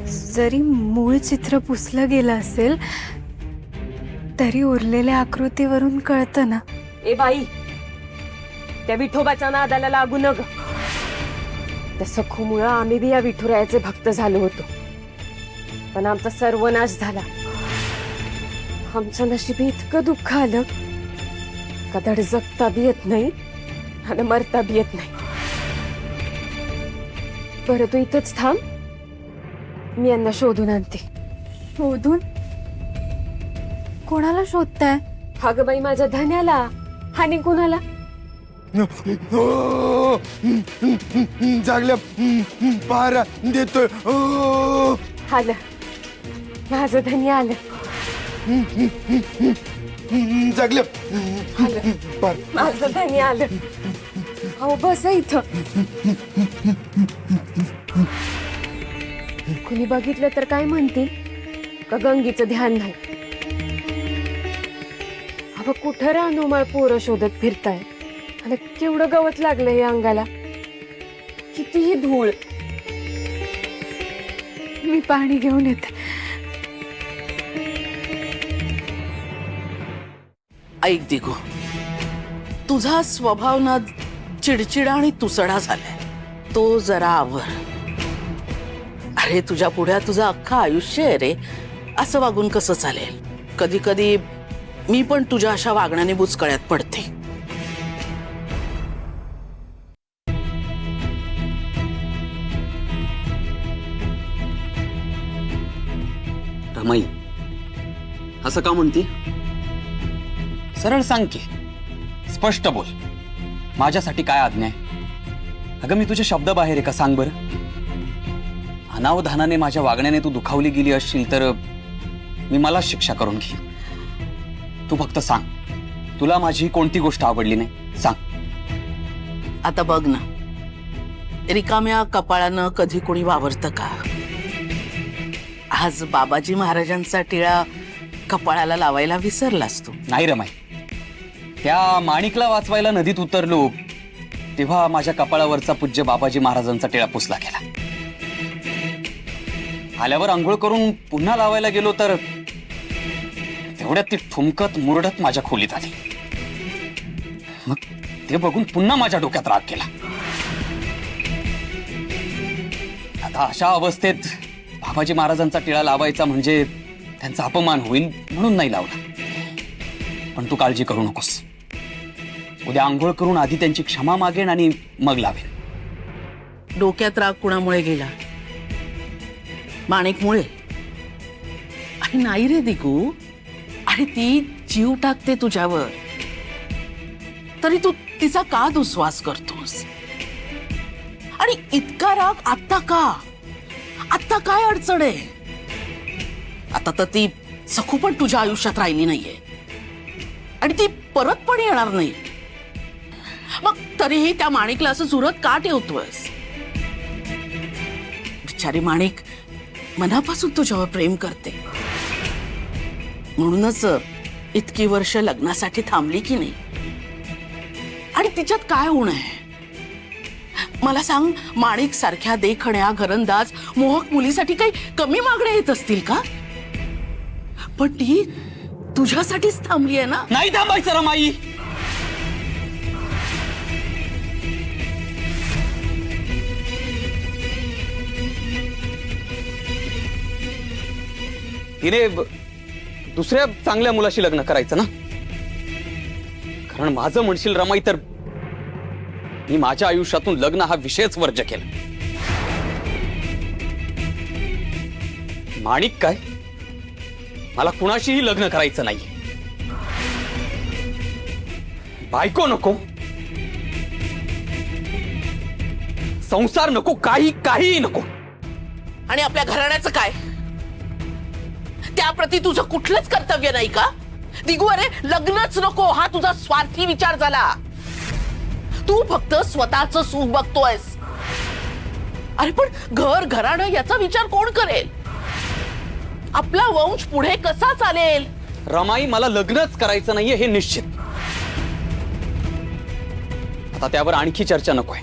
जरी मूळ चित्र पुसलं गेलं असेल तरी उरलेल्या आकृतीवरून कळतं ना। ए बाई, त्या विठोबाच्या नादाला लागू न ग। त्या सखूमुळं आम्ही बी या विठुरायाचे भक्त झालो होतो, पण आमचा सर्वनाश झाला। आमच्या नशिबी इतकं दुःख आलं का धड जगता बी येत नाही आणि मरता बी येत नाही। बरं तू इथंच थांब, मी यांना शोधून आणते। शोधून? कोणाला शोधताय? अगं बाई, माझ्या धन्याला आणि कुणाला? जागल्या पहारा देतोय। आलं, माझं धन्य आलं। जागल्या माझं धन्य आलं। अहो बस इथं। कुणी बघितलं तर काय म्हणतील का गंगीचं ध्यान नाही। अहो कुठं रानोमाळ पोरं शोधत फिरताय आणि केवढं गवत लागलंय या अंगाला, कितीही धूळ। मी पाणी घेऊन येते। ऐक दिगो, तुझा स्वभाव ना चिडचिडा आणि तुसडा झालाय, तो जरा आवर। अरे तुझ्या पुढे तुझं अख्खं आयुष्य आहे रे, असं वागून कसं चालेल? कधी कधी मी पण तुझ्या अशा वागण्याने बुचकळ्यात पडते। रमाई, असं का म्हणती? सरळ सांग की, स्पष्ट बोल, माझ्यासाठी काय आज्ञा आहे? अगं मी तुझ्या शब्द बाहेर आहे का, सांग बरं। अनावधानाने माझ्या वागण्याने तू दुखावली गेली असशील तर मी मलाच शिक्षा करून घेईन। तू फक्त सांग, तुला माझी कोणती गोष्ट आवडली नाही, सांग। आता बघ ना, रिकाम्या कपाळानं कधी कोणी वावरतं का? आज बाबाजी महाराजांचा टिळा कपाळाला लावायला विसरलास तू। नाही रमाई, त्या माणिकला वाचवायला नदीत उतरलो तेव्हा माझ्या कपाळावरचा पूज्य बाबाजी महाराजांचा टिळा पुसला गेला। आल्यावर आंघोळ करून पुन्हा लावायला गेलो तर तेवढ्यात ती ठुमकत मुरडत माझ्या खोलीत आली। मग ते बघून पुन्हा माझ्या डोक्यात राग केला। आता अशा अवस्थेत बाबाजी महाराजांचा टिळा लावायचा म्हणजे त्यांचा अपमान होईल म्हणून नाही लावला। पण तू काळजी करू नकोस, उद्या आंघोळ करून आधी त्यांची क्षमा मागेन आणि मग लावेन। डोक्यात राग कुणामुळे गेला? माणिकमुळे? अरे नाही रे दिगू, अरे ती जीव टाकते तुझ्यावर, तरी तू तिचा का दुस्वास करतोस? आणि इतका राग आत्ता का? आत्ता काय अडचण आहे? आता तर ती सखू पण तुझ्या आयुष्यात राहिली नाहीये आणि ती परत पण येणार नाही, मग तरीही त्या माणिकला असं झुरत का ठेवतोस? बिचारी माणिक मनापासून तुझ्यावर प्रेम करते, म्हणूनच इतकी वर्ष लग्नासाठी थांबली की नाही। आणि तिच्यात काय होणं आहे मला सांग? माणिक सारख्या देखण्या घरंदाज मोहक मुलीसाठी काही कमी मागण्या येत असतील का? पण ती तुझ्यासाठीच थांबली आहे ना। नाही थांबायचं रमाई, तिने दुसऱ्या चांगल्या मुलाशी लग्न करायचं ना, कारण माझं म्हणशील रमाई तर मी माझ्या आयुष्यातून लग्न हा विषयच वर्ज्य केला। माणिक काय, मला कुणाशीही लग्न करायचं नाही। बायको नको, संसार नको, काहीही नको। आणि आपल्या घराण्याचं काय? त्याप्रती तुझं कुठलंच कर्तव्य नाही का? दिगू, अरे लग्नच नको हा तुझा स्वार्थी विचार झाला। तू फक्त स्वतःच सुख बघतोयस। अरे पण घर घराणं याचा विचार कोण करेल? आपला वंश पुढे कसा चालेल? रमाई, मला लग्नच करायचं नाहीये हे निश्चित। आता त्यावर आणखी चर्चा नकोय।